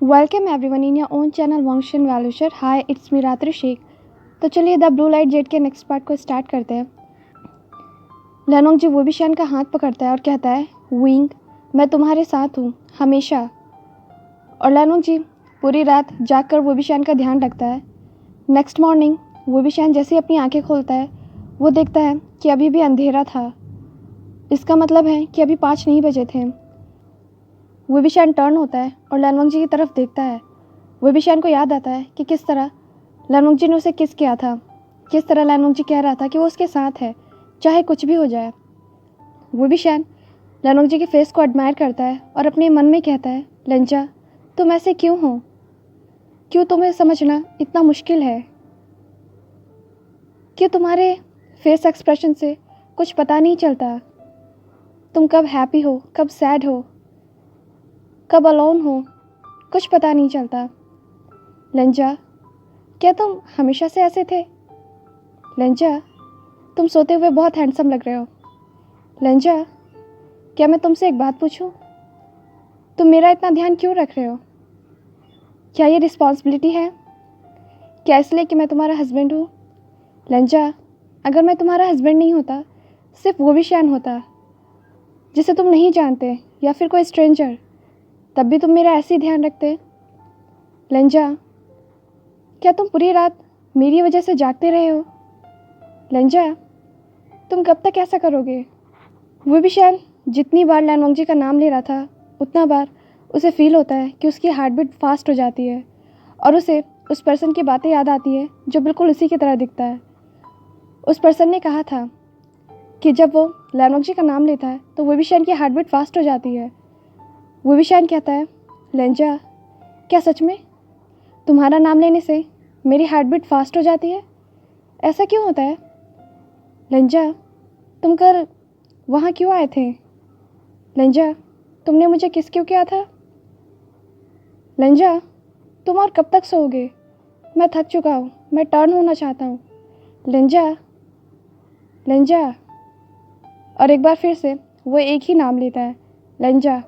Welcome everyone in your own channel वंशन वैल्यूशर। Hi, it's me Ratri Shaikh. तो चलिए द ब्लू लाइट जेट के नेक्स्ट पार्ट को स्टार्ट करते हैं। लेनोंग जी वोबिशान का हाथ पकड़ता है और कहता है, विंग, मैं तुम्हारे साथ हूँ हमेशा। और लेनोंग जी पूरी रात जागकर वोबिशान का ध्यान रखता है। नेक्स्ट मॉर्निंग वोबिशान जैसे ही अपनी आंखें खोलता है वो देखता है कि अभी भी अंधेरा था। इसका मतलब है कि अभी 5 नहीं बजे थे। वोबिशान टर्न होता है और लेनोंग जी की तरफ देखता है। वोबिशान को याद आता है कि किस तरह लेनोंग जी ने उसे किस किया था, किस तरह लेनोंग जी कह रहा था कि वो उसके साथ है चाहे कुछ भी हो जाए। वोबिशान लेनोंग जी के फेस को एडमायर करता है और अपने मन में कहता है, लेंजा, तुम ऐसे क्यों हो? क्यों तुम्हें समझना इतना मुश्किल है? क्यों तुम्हारे फेस एक्सप्रेशन से कुछ पता नहीं चलता? तुम कब हैप्पी हो, कब सैड हो, कब अलोन हो, कुछ पता नहीं चलता। लेंजा, क्या तुम हमेशा से ऐसे थे? लेंजा, तुम सोते हुए बहुत हैंडसम लग रहे हो। लेंजा, क्या मैं तुमसे एक बात पूछूं? तुम मेरा इतना ध्यान क्यों रख रहे हो? क्या ये रिस्पॉन्सिबिलिटी है? क्या इसलिए कि मैं तुम्हारा हस्बैंड हूँ? लेंजा, अगर मैं तुम्हारा हस्बैंड नहीं होता, सिर्फ वोबिशान होता जिसे तुम नहीं जानते या फिर कोई स्ट्रेंजर, तब भी तुम मेरा ऐसे ही ध्यान रखते। लेंजा, क्या तुम पूरी रात मेरी वजह से जागते रहे हो? लेंजा, तुम कब तक ऐसा करोगे? वोबिशान जितनी बार लेनोंग जी का नाम ले रहा था उतना बार उसे फील होता है कि उसकी हार्ट बीट फास्ट हो जाती है और उसे उस पर्सन की बातें याद आती है जो बिल्कुल उसी की तरह दिखता है। उस पर्सन ने कहा था कि जब वो लेनोंग जी का नाम लेता है तो वोबिशान की हार्ट बीट फास्ट हो जाती है। वोबिशान कहता है, लेंजा, क्या सच में तुम्हारा नाम लेने से मेरी हार्ट बीट फास्ट हो जाती है? ऐसा क्यों होता है? लेंजा, तुम कल वहाँ क्यों आए थे? लेंजा, तुमने मुझे किस क्यों किया था? लेंजा, तुम और कब तक सोओगे? मैं थक चुका हूँ, मैं टर्न होना चाहता हूँ। लेंजा, लेंजा। और एक बार फिर से वो एक ही नाम लेता है, लेंजा।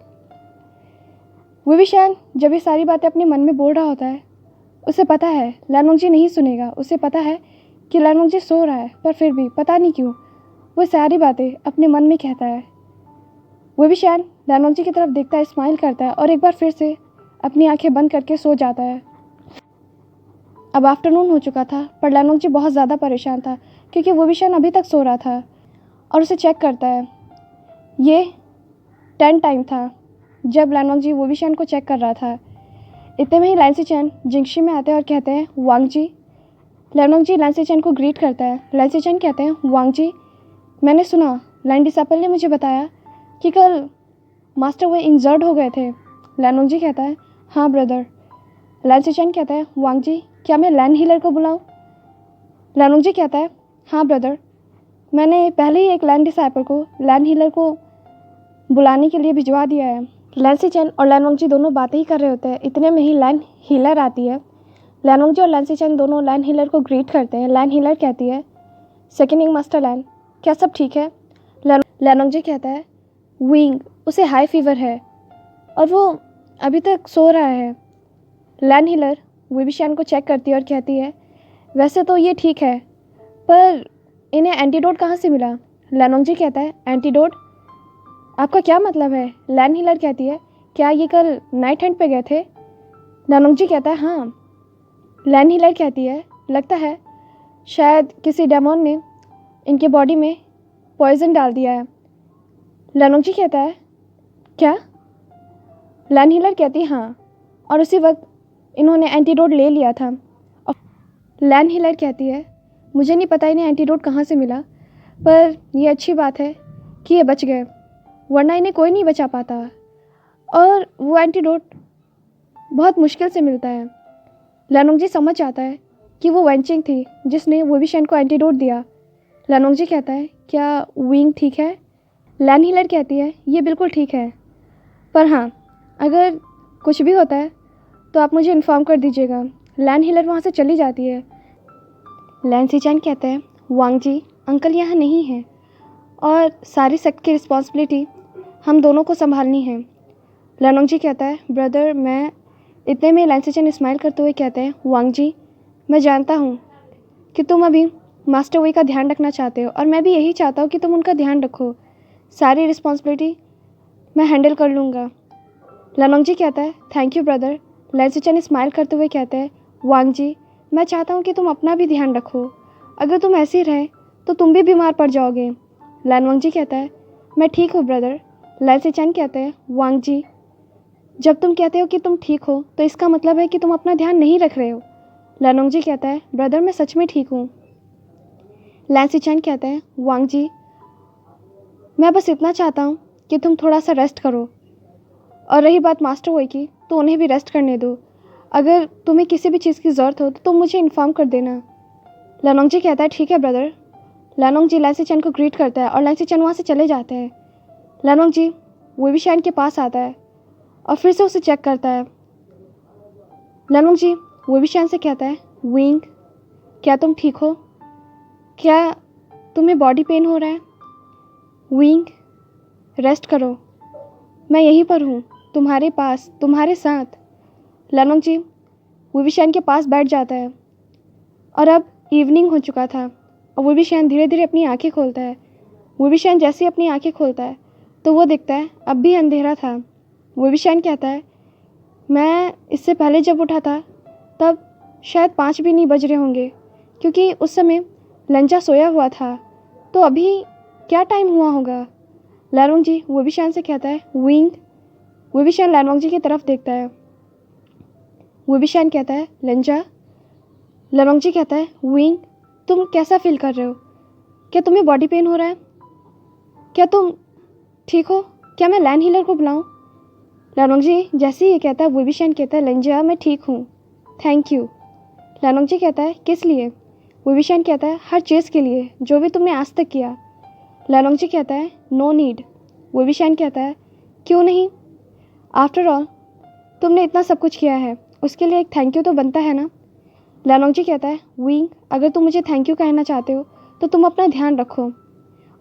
वोबिशान जब ये सारी बातें अपने मन में बोल रहा होता है, उसे पता है लेनोंग जी नहीं सुनेगा। उसे पता है कि लेनोंग जी सो रहा है, पर फिर भी पता नहीं क्यों वो सारी बातें अपने मन में कहता है। वोबिशान लेनोंग जी की तरफ देखता है, स्माइल करता है और एक बार फिर से अपनी आंखें बंद करके सो जाता है। अब आफ्टरनून हो चुका था पर लेनोंग जी बहुत ज़्यादा परेशान था क्योंकि वोबिशान अभी तक सो रहा था और उसे चेक करता है। ये 10 टाइम था जब लेनोंग जी वोबिशान को चेक कर रहा था। इतने में ही लैंसीचैन जिंगशी में आते हैं और कहते हैं, वांग जी। लेनोंग जी लैंसीचैन को ग्रीट करता है। लैंसीचैन कहते हैं, वांग जी, मैंने सुना लैंड डिसापल ने मुझे बताया कि कल मास्टर वो इंजर्ड हो गए थे। लेनोंग जी कहता है, हाँ ब्रदर। लैंसीचैन कहता है, वांग जी, क्या मैं लैन हीलर को बुलाऊं? लेनोंग जी कहता है, हाँ ब्रदर, मैंने पहले ही एक लैंड डिसाइपल को लैन हीलर को बुलाने के लिए भिजवा दिया है। लैंसीचैन और लेनोंग जी दोनों बातें ही कर रहे होते हैं। इतने में ही लैन हीलर आती है। लेनोंग जी और लैंसीचैन दोनों लैन हीलर को ग्रीट करते हैं। लैन हीलर कहती है, सेकेंड इंग मास्टर लैन, क्या सब ठीक है? लेनोंग जी कहता है, विंग, उसे हाई फीवर है और वो अभी तक सो रहा है। लैन हीलर वोबिशान को चेक करती है और कहती है, वैसे तो ये ठीक है, पर इन्हें एंटीडोट कहाँ से मिला? लेनोंग जी कहता है, एंटीडोट? आपका क्या मतलब है? लैन हीलर कहती है, क्या ये कल नाइट हंट पे गए थे? लेनोंग जी कहता है, हाँ। लैन हीलर कहती है, लगता है शायद किसी डेमोन ने इनके बॉडी में पॉइजन डाल दिया है। लेनोंग जी कहता है, क्या? लैन हीलर कहती है, हाँ, और उसी वक्त इन्होंने एंटीडोट ले लिया था। और लैन हीलर कहती है, मुझे नहीं पता इन्हें एंटीडोट कहाँ से मिला, पर यह अच्छी बात है कि ये बच गए, वरना इन्हें कोई नहीं बचा पाता। और वो एंटीडोट बहुत मुश्किल से मिलता है। लेनोंग जी समझ आता है कि वो वेंचिंग थी जिसने वोबिशान को एंटीडोट दिया। लेनोंग जी कहता है, क्या विंग ठीक है? लैन हीलर कहती है, ये बिल्कुल ठीक है, पर हाँ, अगर कुछ भी होता है तो आप मुझे इन्फॉर्म कर दीजिएगा। लैन हीलर वहाँ से चली जाती है। लैंसीचैन कहते हैं, वांग जी, अंकल यहाँ नहीं है और सारी सेक्ट की रिस्पॉन्सिबिलिटी हम दोनों को संभालनी है। लेनोंग जी कहता है, ब्रदर, मैं इतने में लैंसीचन स्माइल करते हुए कहते हैं, वांग जी, मैं जानता हूँ कि तुम अभी मास्टर वुई का ध्यान रखना चाहते हो और मैं भी यही चाहता हूँ कि तुम उनका ध्यान रखो। सारी रिस्पॉन्सिबिलिटी मैं हैंडल कर लूँगा। लैनोंग जी कहता है, थैंक यू ब्रदर। लैंसीचन स्माइल करते हुए कहते हैं, वांग जी, मैं चाहता हूँ कि तुम अपना भी ध्यान रखो। अगर तुम ऐसे ही रहे तो तुम भी बीमार पड़ जाओगे। लैनोंग जी कहता है, मैं ठीक हूँ ब्रदर। लैंसीचन कहते हैं, वांग जी, जब तुम कहते हो कि तुम ठीक हो तो इसका मतलब है कि तुम अपना ध्यान नहीं रख रहे हो। लैनोंग जी कहता है, ब्रदर मैं सच में ठीक हूँ। लैंसीचन कहते हैं, वांग जी, मैं बस इतना चाहता हूँ कि तुम थोड़ा सा रेस्ट करो। और रही बात मास्टर वुई की, तो उन्हें भी रेस्ट करने दो। अगर तुम्हें किसी भी चीज़ की ज़रूरत हो तो तुम मुझे इन्फॉर्म कर देना। लैनोंग जी कहता है, ठीक है ब्रदर। लैनोंग जी लैंसीचन को ग्रीट करता है और लैंसीचन वहाँ से चले जाते हैं। लैनोंग जी वुईविशान के पास आता है और फिर से उसे चेक करता है। लैनोंग जी वुईविशान से कहता है, विंग, क्या तुम ठीक हो? क्या तुम्हें बॉडी पेन हो रहा है? विंग, रेस्ट करो, मैं यहीं पर हूँ, तुम्हारे पास, तुम्हारे साथ। लैनोंग जी वुईविशान के पास बैठ जाता है और अब इवनिंग हो चुका था और वुईविशान धीरे धीरे अपनी आंखें खोलता है। वुईविशान जैसे ही अपनी आंखें खोलता है तो वो दिखता है अब भी अंधेरा था। वुईविशान कहता है, मैं इससे पहले जब उठा था तब शायद 5 भी नहीं बज रहे होंगे, क्योंकि उस समय लंजा सोया हुआ था। तो अभी क्या टाइम हुआ होगा? लैनोंग जी वुईविशान से कहता है, विंग। वुईविशान लैनोंग जी की तरफ देखता है। वुईविशान कहता है, लंजा। लैनोंग जी कहता है, विंग, तुम कैसा फील कर रहे हो? क्या तुम्हें बॉडी पेन हो रहा है? क्या तुम ठीक हो? क्या मैं लैंड हीलर को बुलाऊं? लैनोंग जी जैसे ही ये कहता है, वुईविशान कहता है, लंजा, मैं ठीक हूँ, थैंक यू। लैनोंग जी कहता है, किस लिए? वुईविशान कहता है, हर चीज़ के लिए जो भी तुमने आज तक किया। लैनोंग जी कहता है, नो नीड। वुईविशान कहता है, क्यों नहीं? आफ्टर ऑल तुमने इतना सब कुछ किया है, उसके लिए एक थैंक यू तो बनता है ना। लैनोंग जी कहता है, विंग, अगर तुम मुझे थैंक यू कहना चाहते हो तो तुम अपना ध्यान रखो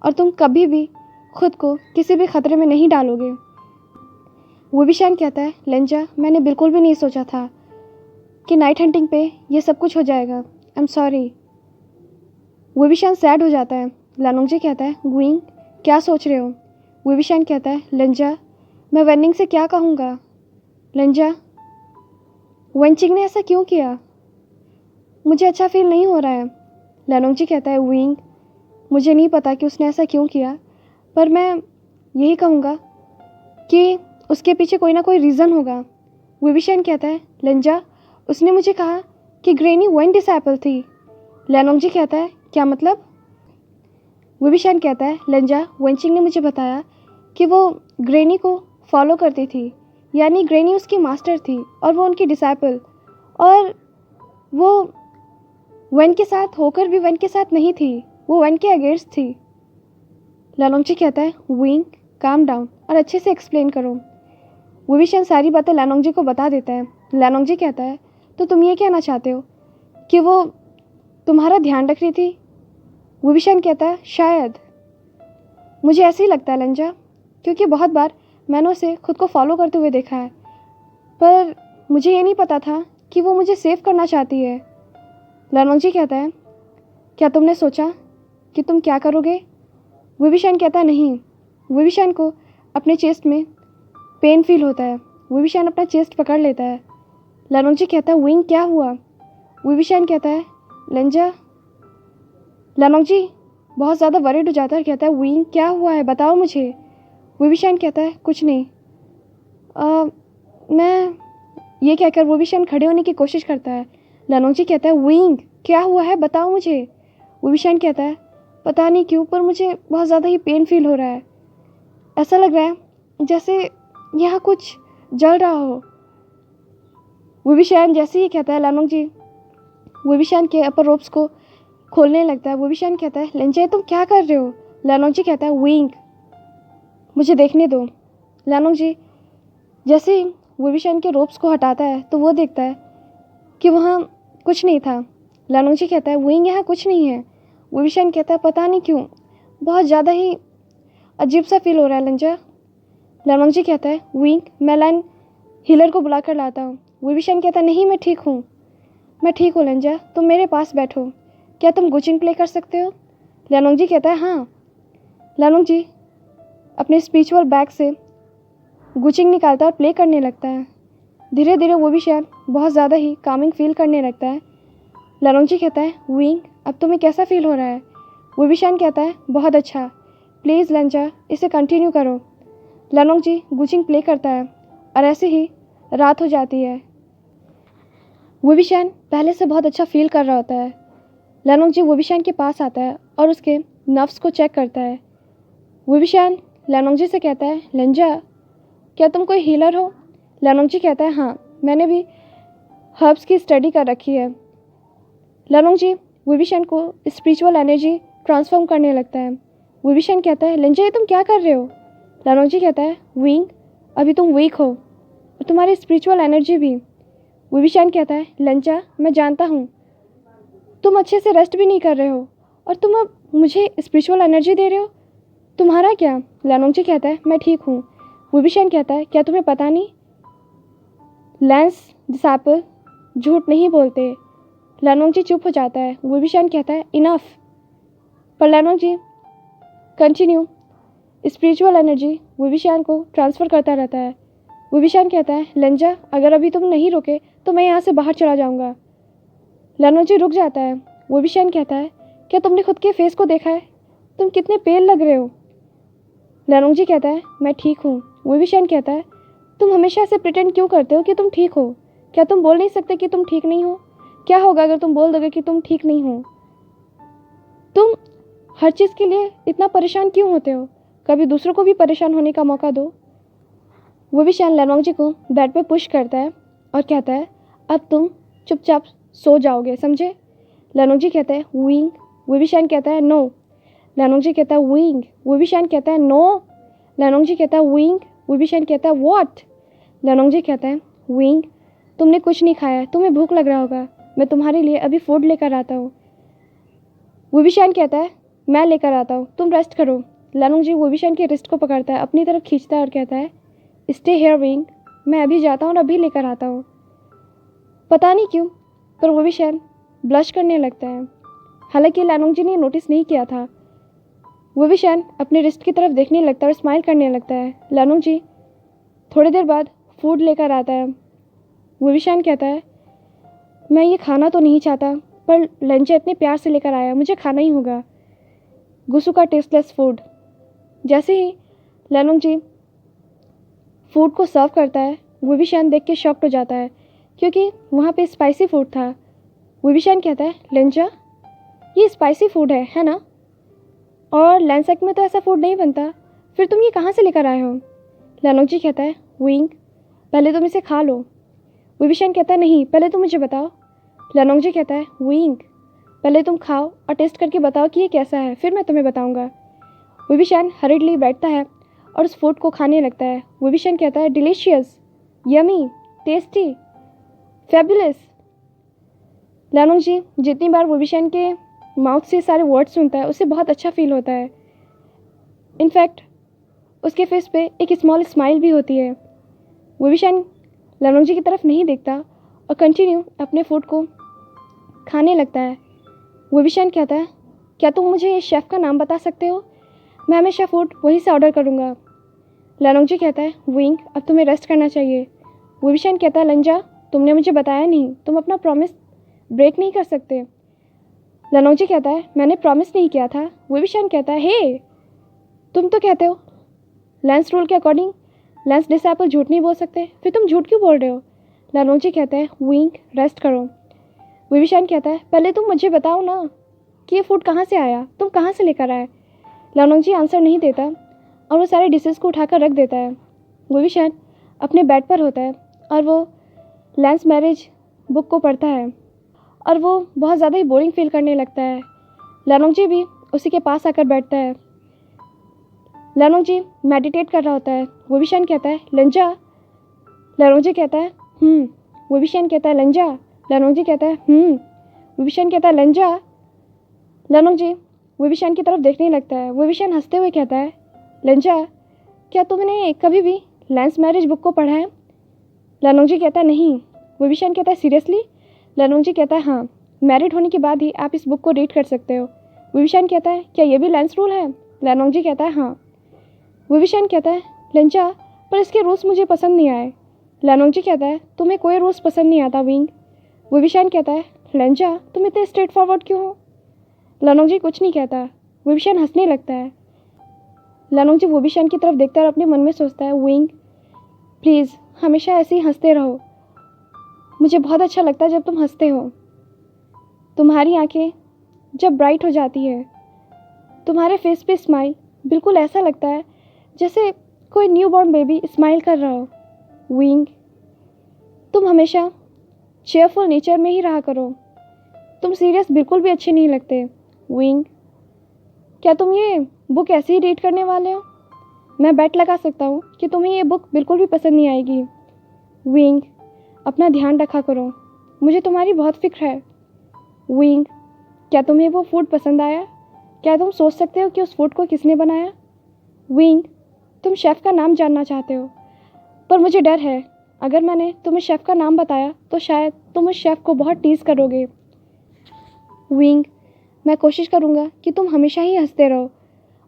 और तुम कभी भी खुद को किसी भी खतरे में नहीं डालोगे। वुईविशान कहता है, लंजा, मैंने बिल्कुल भी नहीं सोचा था कि नाइट हंटिंग पे ये सब कुछ हो जाएगा। I am sorry. वुईविशान सैड हो जाता है। लैनोंग जी कहता है, विंग, क्या सोच रहे हो? वुईविशान कहता है, लंजा, मैं वेनिंग से क्या कहूँगा? लंजा, वेंचिंग ने ऐसा क्यों किया? मुझे अच्छा फील नहीं हो रहा है। लैनोंग जी कहता है, विंग, मुझे नहीं पता कि उसने ऐसा क्यों किया, पर मैं यही कहूँगा कि उसके पीछे कोई ना कोई रीज़न होगा। वुईविशान कहता है, लंजा, उसने मुझे कहा कि ग्रेनी वन डिसाइपल थी। लैनोंग जी कहता है, क्या मतलब? वुईविशान कहता है, लंजा, वेंचिंग ने मुझे बताया कि वो ग्रेनी को फॉलो करती थी, यानी ग्रेनी उसकी मास्टर थी और वो उनकी डिसाइपल, और वो वन के साथ होकर भी वन के साथ नहीं थी, वो वन के अगेंस्ट थी। लैनोंग जी कहता है, विंग, काम डाउन और अच्छे से एक्सप्लेन करो। वुईविशान सारी बातें लैनोंग जी को बता देता है। लैनोंग जी कहता है, तो तुम ये कहना चाहते हो कि वो तुम्हारा ध्यान रख रही थी? वुईविशान कहता है, शायद, मुझे ऐसे ही लगता है लंजा, क्योंकि बहुत बार मैंने उसे खुद को फॉलो करते हुए देखा है, पर मुझे ये नहीं पता था कि वो मुझे सेव करना चाहती है। लैनोंग जी कहता है, क्या तुमने सोचा कि तुम क्या करोगे? वुईविशान कहता है, नहीं। वुईविशान को अपने चेस्ट में पेन फील होता है। वुईविशान अपना चेस्ट पकड़ लेता है। लैनोंग जी कहता है, विंग, क्या हुआ? वुईविशान कहता है, लंजा। लैनोंग जी बहुत ज़्यादा वरीड हो जाता है और कहता है, विंग, क्या हुआ है, बताओ मुझे। वुईविशान कहता है, कुछ नहीं। मैं ये कहकर वुईविशान खड़े होने की कोशिश करता है। लैनोंग जी कहता है, विंग, क्या हुआ है, बताओ मुझे। वुईविशान कहता है, पता नहीं क्यों, पर मुझे बहुत ज़्यादा ही पेन फील हो रहा है। ऐसा लग रहा है जैसे यहाँ कुछ जल रहा हो। वुईविशान जैसे ही कहता है, लैनोंग जी वुईविशान के अपर रोप्स को खोलने लगता है। वुईविशान कहता है, लंजा, तुम क्या कर रहे हो? लैनोंग जी कहता है, विंग, मुझे देखने दो। लैनोंग जी जैसे ही वुईविशान के रोप्स को हटाता है तो वो देखता है कि वहाँ कुछ नहीं था। लैनोंग जी कहता है, विंग, यहाँ कुछ नहीं है। वुईविशान कहता है, पता नहीं क्यों बहुत ज़्यादा ही अजीब सा फील हो रहा है लंजा। लैनोंग जी कहता है, विंग, मैं लैंड हीलर को बुला कर लाता हूँ। विविशान कहता है नहीं मैं ठीक हूँ लंजा, तुम मेरे पास बैठो, क्या तुम गुचिंग प्ले कर सकते हो? लियानोंगजी कहता है हाँ। लियानोंगजी अपने स्पिरिचुअल बैग से गुचिंग निकालता है और प्ले करने लगता है। धीरे धीरे विविशान बहुत ज़्यादा ही कामिंग फील करने लगता है। लियानोंगजी कहता है विंग अब तुम्हें कैसा फील हो रहा है? विविशान कहता है बहुत अच्छा, प्लीज़ लंजा इसे कंटिन्यू करो। लियानोंगजी गुचिंग प्ले करता है और ऐसे ही रात हो जाती है। विविशान पहले से बहुत अच्छा फील कर रहा होता है। लियानोंगजी विविशान के पास आता है और उसके नर्व्स को चेक करता है। विविशान लियानोंगजी से कहता है लंजा क्या तुम कोई हीलर हो? लियानोंगजी कहता है हाँ, मैंने भी हर्ब्स की स्टडी कर रखी है। लियानोंगजी विविशान को स्पिरिचुअल एनर्जी ट्रांसफॉर्म करने लगता है। विविशान कहता है लंजा ये तुम क्या कर रहे हो? लियानोंगजी कहता है विंग अभी तुम वीक हो और तुम्हारी स्पिरिचुअल एनर्जी भी। विविशान कहता है लंजा मैं जानता हूँ तुम अच्छे से रेस्ट भी नहीं कर रहे हो और तुम अब मुझे स्पिरिचुअल एनर्जी दे रहे हो, तुम्हारा क्या? लियानोंगजी कहता है मैं ठीक हूँ। विविशान कहता है क्या तुम्हें पता नहीं, लैंस डिसाइपल झूठ नहीं बोलते। लियानोंगजी चुप हो जाता है। विविशान कहता है इनफ, पर लियानोंगजी कंटिन्यू स्पिरिचुअल एनर्जी विविशान को ट्रांसफ़र करता रहता है। विविशान कहता है लंजा अगर अभी तुम नहीं रुके तो मैं यहाँ से बाहर चला जाऊँगा। लियानोंगजी रुक जाता है। विविशान कहता है क्या तुमने खुद के फेस को देखा है, तुम कितने पेल लग रहे हो? लियानोंगजी कहता है मैं ठीक हूँ। विविशान कहता है तुम हमेशा से प्रिटेंड क्यों करते हो कि तुम ठीक हो? क्या तुम बोल नहीं सकते कि तुम ठीक नहीं हो? क्या होगा अगर तुम बोल दोगे कि तुम ठीक नहीं हो? तुम हर चीज़ के लिए इतना परेशान क्यों होते हो? कभी दूसरों को भी परेशान होने का मौका दो। विविशान लियानोंगजी को बेड पे पुश करता है और कहता है अब तुम चुपचाप सो जाओगे, समझे? लियानोंगजी कहता है विंग। विविशान कहता है नो। लियानोंगजी कहता है विंग। विविशान कहता है नो। लियानोंगजी कहता है विंग। विविशान कहता है व्हाट? लियानोंगजी कहता है विंग तुमने कुछ नहीं खाया, तुम्हें भूख लग रहा होगा, मैं तुम्हारे लिए अभी फूड लेकर आता हूँ। विविशान कहता है मैं लेकर आता हूँ, तुम रेस्ट करो। लियानोंगजी विविशान के रिस्ट को पकड़ता है, अपनी तरफ खींचता है और कहता है स्टे हियर विंग, मैं अभी जाता हूँ और अभी लेकर आता हूँ। पता नहीं क्यों पर विविशान ब्लश करने लगता है, हालांकि लियानोंगजी ने नोटिस नहीं किया था। विविशान अपने रिस्ट की तरफ देखने लगता है और स्माइल करने लगता है। लियानोंगजी थोड़ी देर बाद फूड लेकर आता है। विविशान कहता है मैं ये खाना तो नहीं चाहता पर लंजा इतने प्यार से लेकर आया, मुझे खाना ही होगा। गुसु का टेस्टलेस फूड। जैसे ही लियानोंगजी फूड को सर्व करता है विविशान देख के शॉक्ड हो जाता है क्योंकि वहाँ पे स्पाइसी फूड था। विविशान कहता है लंजा ये स्पाइसी फूड है ना? और लैंसेक में तो ऐसा फूड नहीं बनता, फिर तुम ये कहाँ से लेकर आए हो? लियानोंगजी कहता है विंग पहले तुम इसे खा लो। विविशान कहता है नहीं, पहले तुम मुझे बताओ। लियानोंगजी कहता है विंग पहले तुम खाओ और टेस्ट करके बताओ कि ये कैसा है, फिर मैं तुम्हें बताऊंगा। विविशान हरिडली बैठता है और उस फूड को खाने लगता है। विविशान कहता है डिलीशियस, यमी, टेस्टी, फैबुलस। लियानोंगजी जितनी बार विविशान के माउथ से सारे वर्ड्स सुनता है उसे बहुत अच्छा फील होता है। इनफैक्ट उसके फेस पे एक स्मॉल स्माइल भी होती है। विविशान लियानोंगजी की तरफ नहीं देखता और कंटिन्यू अपने फूड को खाने लगता है। विविशान कहता है क्या तुम मुझे इस शेफ़ का नाम बता सकते हो? मैं हमेशा फूड वहीं से ऑर्डर करूँगा। लियानोंगजी कहता है विंग अब तुम्हें रेस्ट करना चाहिए। विविशान कहता है लंजा तुमने मुझे बताया नहीं, तुम अपना प्रॉमिस ब्रेक नहीं कर सकते। लियानोंगजी कहता है मैंने प्रॉमिस नहीं किया था। विविशान कहता है हे तुम तो कहते हो लैंस रूल के अकॉर्डिंग लैंस डिसाइपल झूठ नहीं बोल सकते, फिर तुम झूठ क्यों बोल रहे हो? लियानोंगजी कहता है विंग रेस्ट करो। विविशान कहता है पहले तुम मुझे बताओ ना कि ये फूड कहाँ से आया, तुम कहाँ से लेकर आए? लियानोंगजी आंसर नहीं देता और वो सारे डिशेस को उठाकर रख देता है। विविशान अपने बेड पर होता है और वो लैंस मैरिज बुक को पढ़ता है और वो बहुत ज़्यादा ही बोरिंग फील करने लगता है। लियानोंगजी भी उसी के पास आकर बैठता है। लियानोंगजी मेडिटेट कर रहा होता है। विविशान कहता है लंजा। लियानोंगजी कहता है विविशान कहता है लंजा। लियानोंगजी कहता है विविशान कहता है लंजा। लियानोंगजी विविशान की तरफ देखने लगता है। विविशान हंसते हुए कहता है लंजा क्या तुमने कभी भी लैंस मैरिज बुक को पढ़ा है? लियानोंगजी कहता है नहीं। विविशान कहता है सीरियसली? लैनोंगजी कहता है हाँ, मैरिड होने के बाद ही आप इस बुक को रीड कर सकते हो। विविशान कहता है क्या ये भी लेंस रूल है? लैनोंगजी कहता है हाँ। विविशान कहता है लेंजा, पर इसके रूल्स मुझे पसंद नहीं आए। लैनोंगजी कहता है तुम्हें कोई रूल्स पसंद नहीं आता विंग। विविशान कहता है लेंजा, तुम इतने स्ट्रेट फॉरवर्ड क्यों हो? लैनोंगजी कुछ नहीं कहता। विविशान हंसने लगता है। लैनोंगजी विविशान की तरफ देखता है और अपने मन में सोचता है विंग प्लीज़ हमेशा ऐसे ही हंसते रहो, मुझे बहुत अच्छा लगता है जब तुम हंसते हो। तुम्हारी आंखें जब ब्राइट हो जाती है, तुम्हारे फेस पे स्माइल बिल्कुल ऐसा लगता है जैसे कोई न्यू बॉर्न बेबी स्माइल कर रहा हो। विंग तुम हमेशा चेयरफुल नेचर में ही रहा करो, तुम सीरियस बिल्कुल भी अच्छे नहीं लगते। विंग क्या तुम ये बुक ऐसे ही रीड करने वाले हो? मैं बेट लगा सकता हूँ कि तुम्हें ये बुक बिल्कुल भी पसंद नहीं आएगी। विंग अपना ध्यान रखा करो, मुझे तुम्हारी बहुत फिक्र है। विंग क्या तुम्हें वो फूड पसंद आया? क्या तुम सोच सकते हो कि उस फूड को किसने बनाया? विंग तुम शेफ़ का नाम जानना चाहते हो, पर मुझे डर है अगर मैंने तुम्हें शेफ़ का नाम बताया तो शायद तुम उस शेफ़ को बहुत टीज़ करोगे। विंग मैं कोशिश करूँगा कि तुम हमेशा ही हंसते रहो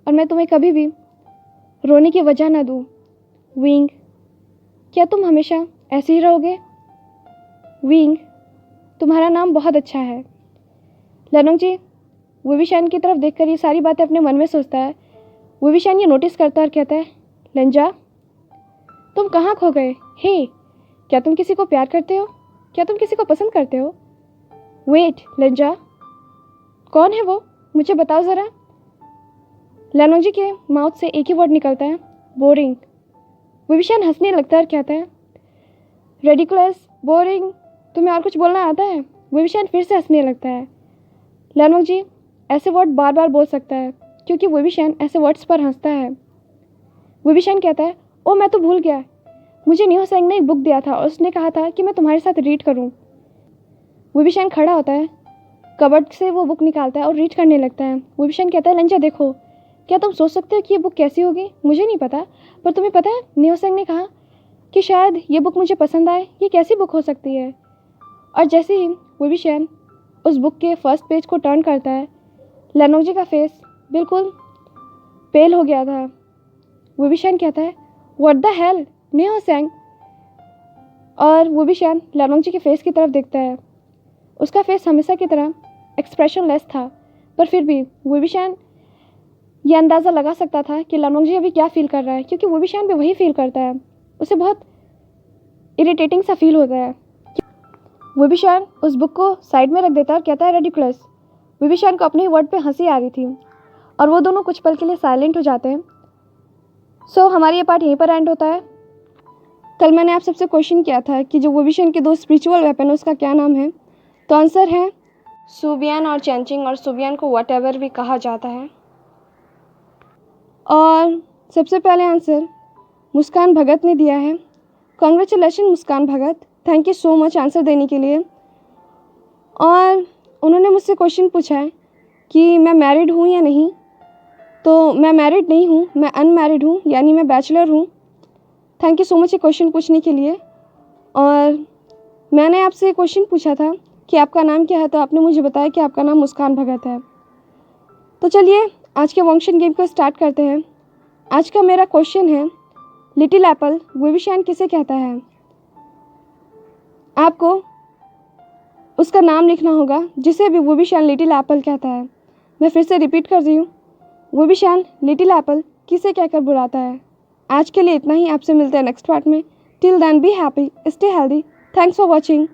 और मैं तुम्हें कभी भी रोने की वजह ना दूँ। विंग क्या तुम हमेशा ऐसे ही रहोगे? विंग तुम्हारा नाम बहुत अच्छा है। लैनोंगजी विविशान की तरफ देखकर ये सारी बातें अपने मन में सोचता है। विविशान ये नोटिस करता है और कहता है लेंजा, तुम कहाँ खो गए? हे, क्या तुम किसी को प्यार करते हो? क्या तुम किसी को पसंद करते हो? वेट लेंजा, कौन है वो? मुझे बताओ ज़रा। लैनोंगजी के माउथ से एक ही वर्ड निकलता है, बोरिंग। विविशान हंसने लगता है और कहता है रेडिकुलस, बोरिंग, तुम्हें और कुछ बोलना आता है? विविशान फिर से हंसने लगता है। लैनोंगजी ऐसे वर्ड बार बार बोल सकता है क्योंकि विविशान ऐसे वर्ड्स पर हंसता है। विविशान कहता है ओ मैं तो भूल गया, मुझे न्यू सेंग ने एक बुक दिया था और उसने कहा था कि मैं तुम्हारे साथ रीड करूं। विविशान खड़ा होता है, कबर्ड से वो बुक निकालता है और रीड करने लगता है। विविशान कहता है लेंजा देखो, क्या तुम सोच सकते हो कि ये बुक कैसी होगी? मुझे नहीं पता, पर तुम्हें पता है न्यू सेंग ने कहा कि शायद ये बुक मुझे पसंद आए। ये कैसी बुक हो सकती है? और जैसे ही विविशान उस बुक के फर्स्ट पेज को टर्न करता है, लैनोंगजी का फेस बिल्कुल पेल हो गया था। विविशान कहता है what the hell new Seng? और विविशान लैनोंगजी के फेस की तरफ देखता है। उसका फेस हमेशा की तरह एक्सप्रेशनलेस था, पर फिर भी विविशान ये अंदाज़ा लगा सकता था कि लैनोंगजी अभी क्या फील कर रहा है, क्योंकि विविशान भी वही फील करता है। उसे बहुत इरिटेटिंग सा फील होता है। विविशान उस बुक को साइड में रख देता है और कहता है रेडिकुलस। विविशान को अपने ही वर्ड पे हंसी आ रही थी और वो दोनों कुछ पल के लिए साइलेंट हो जाते हैं। सो हमारी ये पार्ट यहीं पर एंड होता है। कल मैंने आप सबसे क्वेश्चन किया था कि जो विविशान के दो स्पिरिचुअल वेपन है उसका क्या नाम है, तो आंसर है सुबियान और चैंचिंग, और सुबियान को व्हाटएवर भी कहा जाता है। और सबसे पहले आंसर मुस्कान भगत ने दिया है। Congratulation Muskan Bhagat, thank you so much answer देने के लिए। और उन्होंने मुझसे क्वेश्चन पूछा है कि मैं मैरिड हूँ या नहीं, तो मैं मैरिड नहीं हूँ, मैं अनमैरिड हूँ, यानी मैं बैचलर हूँ। थैंक यू सो मच ये क्वेश्चन पूछने के लिए। और मैंने आपसे क्वेश्चन पूछा था कि आपका नाम क्या है, तो आपने मुझे बताया कि आपका नाम मुस्कान भगत है। तो चलिए आज के वंक्शन गेम को स्टार्ट करते हैं। आज का मेरा क्वेश्चन है लिटिल एप्पल विविशान किसे कहता है? आपको उसका नाम लिखना होगा जिसे भी विविशान लिटिल एप्पल कहता है। मैं फिर से रिपीट कर रही हूँ, विविशान लिटिल एप्पल किसे कहकर बुलाता है? आज के लिए इतना ही, आपसे मिलते हैं नेक्स्ट पार्ट में। Till then be happy, stay healthy, thanks for watching.